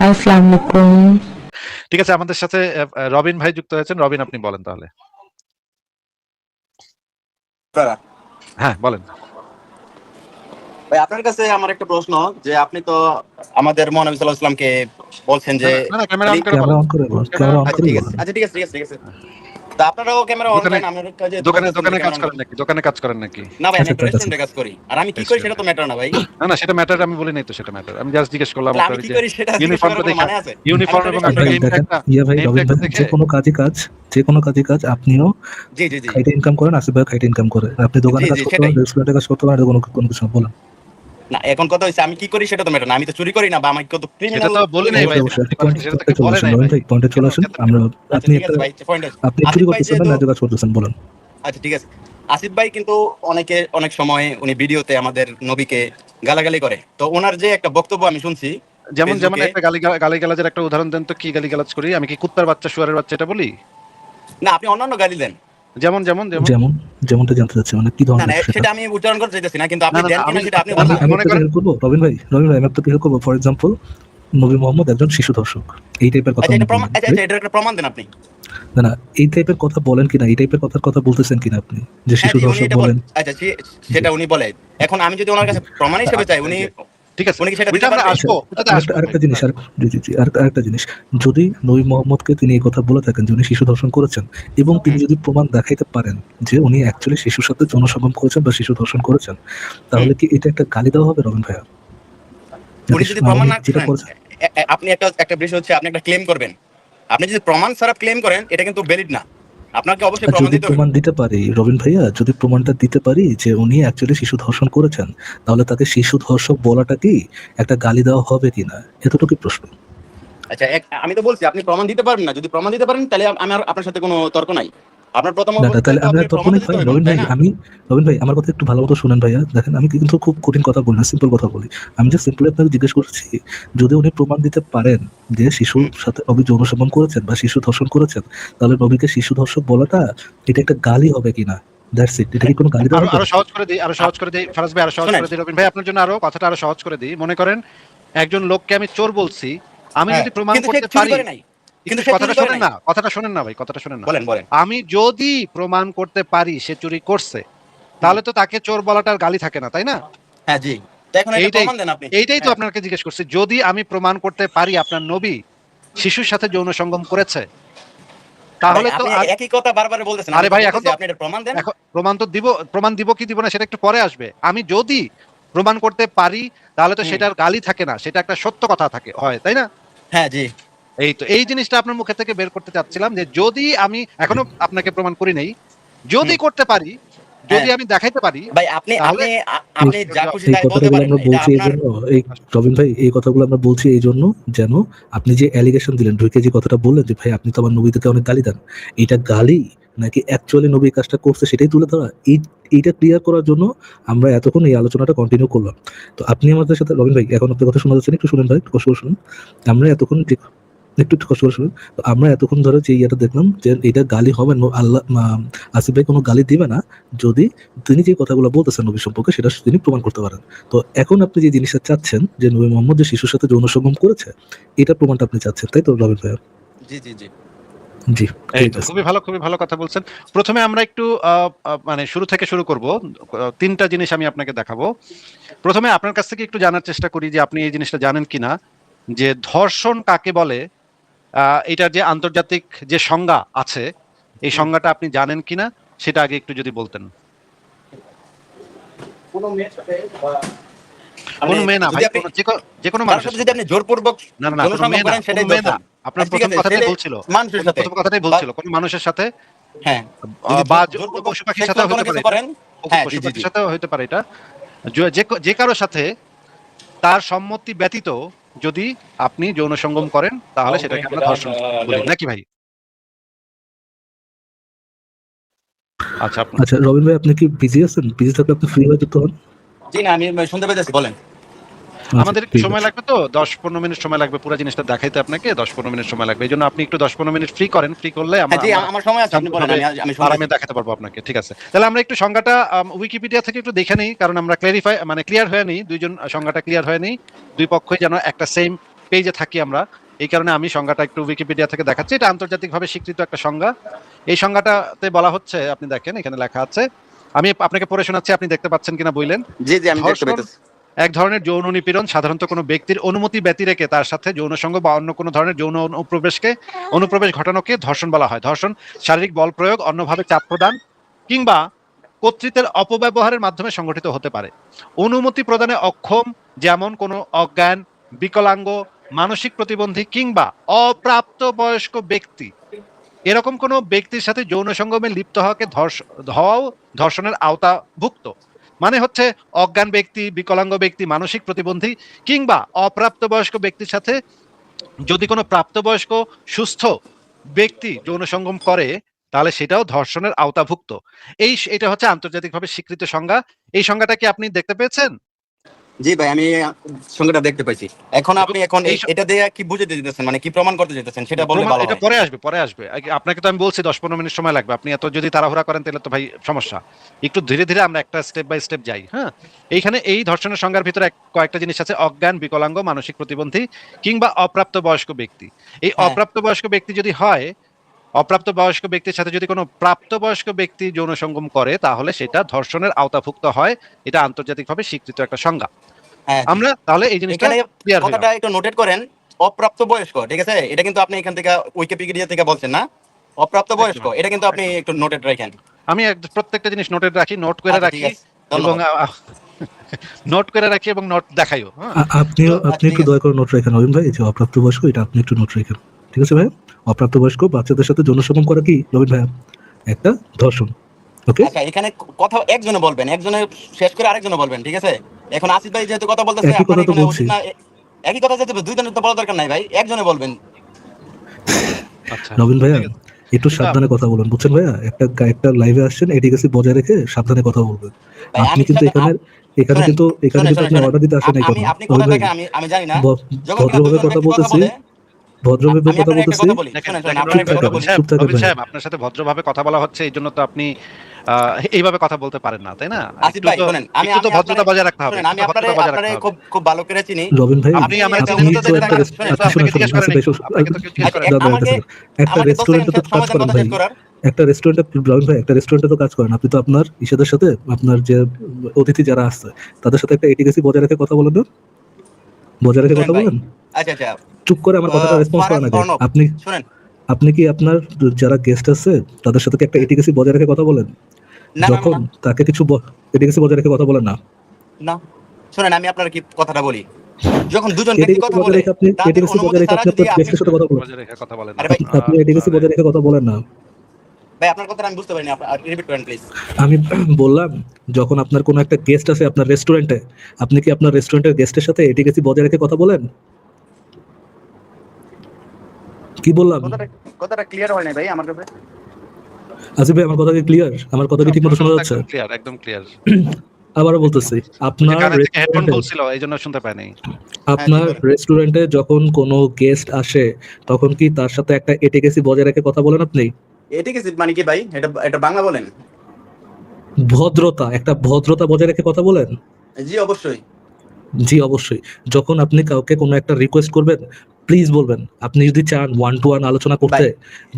আসসালামু আলাইকুম। ঠিক আছে, আমাদের সাথে রবিন ভাই যুক্ত হয়েছেন। রবিন, আপনি বলেন তাহলে। হ্যাঁ, বলেন। ভাই, আপনার কাছে আমার একটা প্রশ্ন, যে আপনি তো আমাদের মহানবী সাল্লাল্লাহু আলাইহি ওয়াসাল্লামকে বলছেন যে ক্যামেরা অন করে ক্যামেরা বলেন। অন করে বলুন, ক্যামেরা ক্যামেরা অন অন করে করে ঠিক বলেন। আছে, বলুন। ঠিক আছে, ঠিক আছে, ঠিক আছে। তা আপনারাও ক্যামেরা অন করেন, আপনাদের কাছে দোকানে কাজ করেন নাকি? দোকানে কাজ করেন নাকি? না ভাই, আমি আচ্ছা, একটা ঠিক আছে। রেস্টুরেন্টে কাজ করি। আর আমি কি করি সেটা তো ম্যাটার না ভাই। না, সেটা ম্যাটার, আমি বলি নাই তো সেটা ম্যাটার। আমি জাস্ট জিজ্ঞেস করলাম তাহলে আমি আপনার কি যে করি সেটা জিজ্ঞেস ইউনিফর্মটা করার কোনো দেখে, মানে আছে? ইউনিফর্ম আমি এবং একটা আপনার ভাই রেস্টুরেন্টে দেখেন, নেম ভাই ট্যাগ রবিন ভাই, দেখে যে কোনো কাজই কাজ আপনিও জি জি জি খাইতে ইনকাম করেন, আসিফ ভাই খাইতে ইনকাম করে। আপনি দোকানে জি কাজ জি করতে সেটাই পারেন, রেস্টুরেন্টে কাজ করতে পারেন, এটা কোনো কিছু না, বলেন। না। এখন কথা হচ্ছে আমি কি করি সেটা তো ম্যাটার না। আমি তো চুরি করি না, বা আমি কত সেটা ক্রিমিনাল তো বলি নাই ভাই। অবশ্যই অবশ্যই, আপনি পয়েন্টে সেটা থেকে চলে বলে আসেন নাই রবিন ভাই। ভাই, পয়েন্টে চলে আসেন। আমরা আচ্ছা আপনি ঠিক একটা আছে ভাই, পয়েন্ট আছে। আপনি চুরি আসিফ ভাই করতেছেন না, যেহেতু, ন্যায্য কাজ করতেছেন, বলেন। আচ্ছা ঠিক আছে, আসিফ ভাই কিন্তু অনেক সময় উনি ভিডিওতে আমাদের নবীকে গালাগালি করে। তো ওনার যে একটা বক্তব্য আমি শুনছি যেমন ফেসবুকে, একটা গালিগালাজের একটা উদাহরণ দেন তো। কি গালিগালাজ করি? আমি কি কুত্তার বাচ্চা, শুয়ারের বাচ্চা এটা বলি? না আপনি অন্যান্য গালি দেন। যেমন যেমন যেমন যেমন যেমনটা জানতে চাচ্ছি, মানে কি না না, ধরনের সেটা? সেটা আমি উচ্চারণ করতে চাইতেছি না, কিন্তু না আপনি না দেন না, কিনা আমি সেটা আপনি না আমি না, বলবেন। আমি মনে আপনাকে করেন। হেল্প করবো রবিন ভাই, আমি আপনাকে হেল্প করবো। ফর এক্সাম্পল, নবী মোহাম্মদ একজন শিশু ধর্ষক, এই টাইপের কথা আচ্ছা উনি এটা প্রমাণ, বলেন, আচ্ছা right? আচ্ছা, এটার একটা প্রমাণ দেন আপনি। না না, এই টাইপের কথা বলেন কিনা, এই টাইপের কথার কথা বলতেছেন কিনা আপনি, যে হ্যাঁ শিশু জি, উনি ধর্ষক এটা বলেন? আচ্ছা জি সেটা উনি বলে। এখন আমি যদি ওনার জি। কাছে প্রমাণ হিসেবে চাই, এই উনি যে, ঠিক আছে, উনি কি সেটা ওইটা দিতে আমরা পারবে? আচ্ছা, আসবো, ওইটাতে আসবো ভাই, আরেকটা জিনিস, ওটা আসবো। জি জি জি, আরেকটা জিনিস, যদি নবী মোহাম্মদকে তিনি এই কথা বলে থাকেন যে উনি শিশু ধর্ষণ করেছেন, এবং তিনি হুম যদি প্রমাণ দেখাইতে পারেন যে উনি অ্যাকচুয়ালি শিশুর সাথে যৌন সঙ্গম করেছেন বা শিশু ধর্ষণ করেছেন, হুম তাহলে কি এটা একটা গালি দেওয়া হবে রবিন ভাইয়া? যাতে উনি যদি প্রমাণ উনি না যেটা করেন, করেছেন, আপনি একটা বিষয় হচ্ছে আপনি একটা ক্লেম করবেন। আপনি যদি প্রমাণ ছাড়া ক্লেম করেন, এটা কিন্তু ভ্যালিড না। আপনাকে অবশ্যই প্রমাণ যদি দিতে হবে। প্রমাণ দিতে পারি রবিন ভাইয়া, যদি প্রমাণটা দিতে পারি যে উনি অ্যাকচুয়ালি শিশু ধর্ষণ করেছেন, তাহলে তাকে শিশু ধর্ষক বলাটা কি একটা গালি দেওয়া হবে কিনা, এতটুকু প্রশ্ন। আচ্ছা আমি তো বলছি আপনি প্রমাণ দিতে পারবেন না। যদি প্রমাণ দিতে পারেন তাহলে আমার আপনার সাথে কোনো তর্ক নাই। আপনার প্রথম না না, অবস্থায় তাহলে তো আমরা আপনি তর্ক প্রমাণ নেই দিতে ভাই। হবে, রবিন তাই ভাই, না? রবিন ভাই, আমার কথা একটু ভালো মতো শুনেন ভাইয়া। দেখেন, আমি কিন্তু খুব কঠিন কথা বলি না, সিম্পল কথা বলি। আমি যে সিম্পলি আপনাকে জিজ্ঞেস করছি, যদি উনি প্রমাণ দিতে পারেন যে শিশুর হুম। সাথে নবী যৌন সম্পর্ক করেছেন বা শিশু ধর্ষণ করেছেন, তাহলে নবীকে শিশু ধর্ষক বলাটা এটা একটা গালি হবে কিনা? That's it. এটা কি কোনো গালি দেওয়া আরো হবে? আরো সহজ করে দিই, আরো সহজ করে দিই ফারাজ ভাই, আরো সহজ শুনেন, করে দিই রবিন ভাই আপনার জন্য, আরো কথাটা আরো সহজ করে দিই। মনে করেন একজন লোককে আমি চোর বলছি, আমি হ্যাঁ যদি প্রমাণ কিন্তু সে করতে চুরি পারি। করে নাই, একটু কিন্তু সে চুরি কথাটা করে শোনেন নাই। না, কথাটা শোনেন না ভাই, কথাটা শোনেন না। বলেন বলেন। আমি যদি প্রমাণ করতে পারি সে চুরি করছে, হুম। তাহলে তো তাকে চোর বলাটার গালি থাকে না, তাই না? হ্যাঁ জি। তো এখন একটা এইটাই প্রমাণ দেন আপনি। এইটাই তো হ্যাঁ আপনাকে জিজ্ঞেস করছি। যদি আমি প্রমাণ করতে পারি আপনার নবী শিশুর সাথে যৌন সঙ্গম করেছে, ভাই, তাহলে তো আপনি আর। একই কথা বারবার বলতেছেন। আমি আরে তো ভাই, এখন বলতেছি তো আপনি এটা প্রমাণ দেন। এখন প্রমাণ দিব কি দিব না সেটা একটু পরে আসবে। আমি যদি প্রমাণ করতে পারি, তাহলে তো হুম। সেটার গালি থাকে না, সেটা একটা সত্য কথা থাকে, হয় তাই না? হ্যাঁ জি। এই তো এই জিনিসটা আপনার মুখে থেকে বের করতে চাচ্ছিলাম, যে যদি আমি এখনো আপনাকে প্রমাণ করি নাই, যদি হুম। করতে পারি, যদি হ্যাঁ আমি দেখাইতে পারি, ভাই, আপনি তাহলে আপনি এই আপনি যা খুশি এই তাই বলতে কথাগুলো পারেন। আমরা এটা বলছি এই আপনার। জন্য, এই রবিন ভাই, এই কথাগুলো আমরা বলছি এই জন্য, যেন আপনি যে অ্যালিগেশন দিলেন, ঢুকে যে কথাটা বললেন যে ভাই আপনি তো আমার নবীদেরকে অনেক গালি দেন, এটা গালি নাকি অ্যাকচুয়ালি নবী এই কাজটা করছে সেটাই তুলে ধরা, এইটা ক্লিয়ার করার জন্য আমরা এতক্ষণ এই আলোচনাটা কন্টিনিউ করলাম। তো আপনি আমাদের সাথে, রবিন ভাই, এখন আপনার কথা শোনা যাচ্ছে না, একটু শুনেন ভাই, একটু কষ্ট করে শুনুন। আমরা এতক্ষণ একটু একটু কষ্ট করে শুনুন। তো আমরা এতক্ষণ ধরে যে ইয়েটা দেখলাম যে এটা গালি হবে না, আল্লাহ আসিফ ভাই কোনো গালি দিবে না যদি তিনি যে কথাগুলো বলতেছেন নবী সম্পর্কে সেটা তিনি প্রমাণ করতে পারেন। তো এখন আপনি যে জিনিসটা চাচ্ছেন যে নবী মোহাম্মদ যে শিশুর সাথে যৌন সঙ্গম করেছে, এটা প্রমাণটা আপনি চাচ্ছেন, তাই তো রবিন ভাইয়া? জি জি জি। জি, এই ঠিক তো আছে। খুবই ভালো কথা বলছেন। প্রথমে আমরা একটু মানে শুরু থেকে শুরু করব। তিনটা জিনিস আমি আপনাকে দেখাবো। প্রথমে আপনার কাছ থেকে একটু জানার চেষ্টা করি যে আপনি এই জিনিসটা জানেন কিনা, যে ধর্ষণ কাকে বলে। এটার যে আন্তর্জাতিক যে সংজ্ঞা আছে, এই হুম। সংজ্ঞাটা আপনি জানেন কিনা সেটা আগে একটু যদি বলতেন। কোনো মেয়ের সাথে বা কোনো আপনি মেয়ে না যদি ভাই, আপনি যে কোনো কারোর মানুষের সাথে যদি সাথে। আপনি জোরপূর্বক না না না, যৌন কোনো সঙ্গম মেয়ে না, করেন কোনো সেটাই মেয়ে না। ধর্ষণ। আপনার ঠিক প্রথম আছে, কথাটাই ছেলে বলছিল, মানুষের সাথে প্রথম কথাটাই বা বলছিল কোনো মানুষের সাথে, হ্যাঁ, যদি বা জোরপূর্বক পশু পাখির সাথেও সেক্সুয়াল কোনো হতে পারে কিছু এটা, করেন। হ্যাঁ জি পশু জি পাখির জি। সাথেও হতে পারে এটা। যে কারোর সাথে তার সম্মতি ব্যতীত যদি আপনি যৌন সঙ্গম করেন, তাহলে সেটাকে আমরা ধর্ষণ বলি, নাকি ভাই? আচ্ছা, আপনার। আচ্ছা রবিন ভাই, আপনি কি বিজি আছেন? বিজি থাকলে আপনি ফ্রি হয়ে যুক্ত হন। জি না, আমি শুনতে পেয়েছি, বলেন। আচ্ছা, আমাদের একটু ঠিক সময় আছে। লাগবে, তো 10-15 মিনিট সময় লাগবে পুরো জিনিসটা দেখাইতে আপনাকে। 10-15 মিনিট সময় লাগবে, এই জন্য আপনি একটু 10-15 মিনিট ফ্রি করেন। ফ্রি করলে হ্যাঁ আমরা জি, আমরা আমার সময় আছে, আপনি বলেন, শান্তভাবে আমি শুনতেছি। আরামে দেখাতে পারবো আপনাকে। ঠিক আছে, তাহলে আমরা একটু সংজ্ঞাটা উইকিপিডিয়া থেকে একটু দেখে নিই, কারণ আমরা ক্লিয়ার হয়ে নিই, দুইজন সংজ্ঞাটা ক্লিয়ার হয়ে নিই, দুই পক্ষই যেন একটা সেম পেজে থাকি আমরা, এই কারণে আমি সংজ্ঞাটা একটু উইকিপিডিয়া থেকে দেখাচ্ছি। এটা আন্তর্জাতিকভাবে স্বীকৃত একটা সংজ্ঞা। এই সংজ্ঞাটাতে বলা হচ্ছে, আপনি দেখেন এখানে লেখা আছে, আমি আপনাকে পড়ে শোনাচ্ছি, আপনি দেখতে পাচ্ছেন কিনা বললেন। জি জি, আমি দেখতে ধর্ষণ পাইতেছি। এক ধরনের যৌন নিপীড়ন, সাধারণত কোনো ব্যক্তির অনুমতি ব্যতি রেখে তার সাথে যৌন সঙ্গ বা অন্য কোনো ধরনের যৌন অনুপ্রবেশ ঘটানোকে ধর্ষণ বলা হয়। ধর্ষণ শারীরিক বল প্রয়োগ, অন্যভাবে চাপ প্রদান কিংবা কর্তৃত্বের অপব্যবহারের মাধ্যমে সংগঠিত হতে পারে। অনুমতি প্রদানে অক্ষম, যেমন কোনো অজ্ঞান, বিকলাঙ্গ, মানসিক প্রতিবন্ধী কিংবা অপ্রাপ্ত বয়স্ক ব্যক্তি, এরকম কোনো ব্যক্তির সাথে যৌন সঙ্গমে লিপ্ত হওয়াও ধর্ষণের আওতাভুক্ত। মানে হচ্ছে অজ্ঞান ব্যক্তি, বিকলাঙ্গ ব্যক্তি, মানসিক প্রতিবন্ধী কিংবা অপ্রাপ্তবয়স্ক ব্যক্তির সাথে যদি কোনো প্রাপ্তবয়স্ক সুস্থ ব্যক্তি যৌন সঙ্গম করে, তাহলে সেটাও ধর্ষণের আওতাভুক্ত। এটা হচ্ছে আন্তর্জাতিকভাবে স্বীকৃত সংজ্ঞা। এই সংজ্ঞাটা কি আপনি দেখতে পেয়েছেন? জি ভাই, আমি সংখ্যাটা দেখতে পাইছি। এখন আপনি এখন এই এটা দিয়ে কি বুঝাতে যেতেছেন, মানে কি প্রমাণ করতে যেতেছেন, সেটা বললে ভালো এটা হয়। পরে আসবে। আপনাকে তো আমি বলছি 10-15 মিনিট সময় লাগবে। আপনি এত যদি তাড়াহুড়া করেন তাহলে তো ভাই সমস্যা। একটু ধীরে ধীরে আমরা একটা স্টেপ বাই স্টেপ যাই। হ্যাঁ, এইখানে এই ধর্ষণের সংজ্ঞার ভিতরে কয়েকটা জিনিস আছে: অজ্ঞান, বিকলাঙ্গ, মানসিক প্রতিবন্ধী কিংবা অপ্রাপ্ত বয়স্ক ব্যক্তি। এই হ্যাঁ। অপ্রাপ্ত বয়স্ক ব্যক্তি যদি হয়, অপ্রাপ্ত বয়স্ক ব্যক্তির সাথে যদি কোনো প্রাপ্তবয়স্ক ব্যক্তি যৌন সঙ্গম করে, তাহলে সেটা ধর্ষণের আওতাভুক্ত হয়। এটা আন্তর্জাতিকভাবে স্বীকৃত একটা সংজ্ঞা। হ্যাঁ, জি। আমরা তাহলে এই জিনিসটা এখানে ক্লিয়ার হয়ে গেল। কথাটা একটু নোটেট করেন, অপ্রাপ্ত বয়স্ক, ঠিক আছে? এটা কিন্তু আপনি এখান থেকে উইকিপিডিয়া থেকে বলছেন না, অপ্রাপ্ত বয়স্ক, একদম, এটা কিন্তু আপনি একটু নোটেট রাখেন। আমি প্রত্যেকটা জিনিস নোটেড রাখি, নোট করে আচ্ছা, ঠিক রাখি আছে, এবং ধন্যবাদ। নোট করে রাখি এবং নোট দেখাইও। হ্যাঁ, আপনিও আচ্ছা, আপনি ঠিক একটু আছে। দয়া করে নোট রাখেন নবীন ভাই, এই যে অপ্রাপ্তবয়স্ক, এটা আপনি একটু নোট রাখেন, ঠিক আছে ভাই? অপ্রাপ্তবয়স্ক বাচ্চাদের সাথে যৌন সঙ্গম করা কি নবীন ভাই? একটা ধর্ষণ। ওকে, আচ্ছা, এখানে কথা একজনে বলবেন, একজনে শেষ করে আরেকজনে বলবেন, ঠিক আছে? এখন আসিফ ভাই যেহেতু কথা বলতেছে, একই আপনার কথা তো এখানে বলছি। উচিত না একই কথা যেতে দুই জনের তো বলার দরকার নাই ভাই, একজনে বলবেন। আচ্ছা, নবীন ভাইয়া ঠিক আছে। একটু কিন্তু সাবধানে কথা বলুন, বুঝছেন ভাইয়া? একটা লাইভে আসছেন, এটিকেসি বজায় রেখে সাবধানে কথা বলবেন। ভাই আপনি আমি কিন্তু সাথে এখানে শুনেন, কিন্তু শুনেন, শুনেন, আপনি শুনেন। অর্ডার দিতে আসেন নাই আমি কোনো। আপনি নবীন কোথায় ভাই থাকেন আমি জানি না। যখন কিনা ভদ্রভাবে দুজন কথা ব্যক্তি কথা বলতেছি, বলে, ভদ্রভাবে আমি কথা আপনার একটা বলতেছি। কথা বলি, দেখেন শুনেন, শুনেন, দেখেন আপনার একটা কথা বলি। চুপ থাকেন রবিন ভাই। সাহেব, আপনার সাথে ভদ্রভাবে কথা বলা হচ্ছে, এই জন্য তো আপনি এইভাবে কথা বলতে পারেন না, তাই না? আসিফ ভাই শুনেন, আমি একটু তো আমি আপনারে ভদ্রতা বজায় রাখতে হবে, শুনেন, একটু আমি তো আপনারে ভদ্রতা বজায় আপনারে রাখতে হবে। খুব খুব ভালো করে চিনি। রবিন ভাই আপনি একটা আপনি অজুহাতে তো যেতে একটা থাকেন, শুনেন, কিন্তু আপনি আপনাকে শোনেন জিজ্ঞেস করেন আসিফ ভাই, একটু, আপনাকে তো জিজ্ঞেস করেন। একটা আমাকে 10 রেস্টুরেন্টে সেকেন্ড তো কাজ সময় দেন করেন কথা ভাই, শেষ করার। একটা রেস্টুরেন্টে রবিন ভাই একটা রেস্টুরেন্টে তো কাজ করেন, আপনি তো আপনার ইসাদের সাথে আপনার যে অতিথি যারা আসছে তাদের সাথে একটা এটিকেসি বজায় রেখে কথা বলেন না? বজায় রেখে শুনেন কথা ভাই, বলেন। আচ্ছা আচ্ছা, চুপ করে আমার কথাটা রেসপন্স ফারাজ করেন আগে। অর্ণব, আপনি শুনেন। আপনি কি আপনার যারা গেস্ট আছে তাদের সাথে কি একটা এটিকেসি বজায় রেখে কথা বলেন? না না যখন না তাকে কিছু এটিকেসি বজায় রেখে কথা বলেন না? না, শুনেন, আমি আপনার কি কথাটা বলি। যখন দুজন ব্যক্তি এটিকেসি কথা বজায় বলে, রেখে আপনি তাদের এটিকেসি অনুমতি বজায় রেখে ছাড়া আপনি যদি আপনার আপনি, গেস্টের সাথে কথা বলেন। বজায় রেখে কথা বলেন না। আরে ভাই, আপনি এটিকেসি বজায় রেখে কথা বলেন না। ভাই আপনার কথাটা আমি বুঝতে পারিনি, আপনি রিপিট করেন প্লিজ। আমি বললাম যখন আপনার কোনো একটা গেস্ট আছে আপনার রেস্টুরেন্টে, আপনি কি আপনার রেস্টুরেন্টের গেস্টের সাথে এটিকেসি বজায় রেখে কথা বলেন? কি বললাম? কথাটা ক্লিয়ার হয় না ভাই আমার কাছে। আসিফ ভাই, আমার কথা কি ক্লিয়ার? আমার কথা কি ঠিক মতো শোনা যাচ্ছে? একদম ক্লিয়ার, একদম ক্লিয়ার। আবারও বলতেছি, ওই যে আপনার কানে থেকে হেডফোন রেস্টুরেন্টে খুলছিল, এই জন্য শুনতে পাই নাই। আপনার বলেন। রেস্টুরেন্টে যখন কোনো গেস্ট আসে তখন কি তার সাথে একটা এটিকেসি বজায় রেখে কথা বলেন আপনি? এটা কি মানে কি ভাই, এটা বাংলা বলেন। একটা ভদ্রতা বজায় রেখে কথা বলেন? জি অবশ্যই। জি অবশ্যই। যখন আপনি কাউকে কোনো একটা রিকোয়েস্ট করবেন, প্লিজ বলবেন। আপনি যদি চান ওয়ান টু ওয়ান আলোচনা করতে,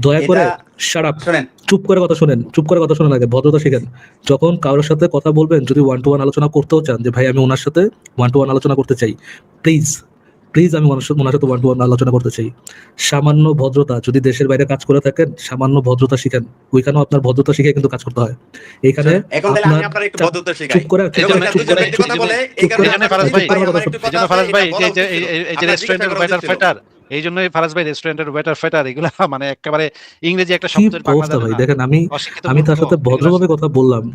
দয়া করে শাট আপ, শুনেন, চুপ করে কথা শোনেন, চুপ করে কথা শোনেন আগে, ভদ্রতা শিখেন। যখন কারোর সাথে কথা বলবেন, যদি ওয়ান টু ওয়ান আলোচনা করতেও চান যে ভাই আমি ওনার সাথে ওয়ান টু ওয়ান আলোচনা করতে চাই, প্লিজ প্লিজ আমি ওনার সাথে ওয়ান টু ওয়ান আলোচনা করতে চাই। সামান্য ভদ্রতা, যদি দেশের বাইরে কাজ করে থাকেন সামান্য ভদ্রতা শিখেন, ওইখানেও আপনার ভদ্রতা শিখে কিন্তু কাজ করতে হয়। এইখানে এখন তাহলে আমি আপনার একটু ভদ্রতা শেখাই। চুপ করে যখন দুজন ব্যক্তি কথা বলে, এই কারণে এইজন্য ফারাজ ভাই, এইজন্য ফারাজ ভাই, এই যে আপনার রেস্টুরেন্টের জিজ্ঞাসা করা ওয়েটার উচিত ছিল। ফাইটার, এই জন্যই ফারাজ ভাই রেস্টুরেন্টের ওয়েটার ফাইটার এগুলা মানে একেবারে ইংরেজি একটা কি শব্দের বাংলা অবস্থা জানে ভাই, না, দেখেন অশিক্ষিত আমি তার মূর্খ, সাথে ভদ্রভাবে কথা বললাম,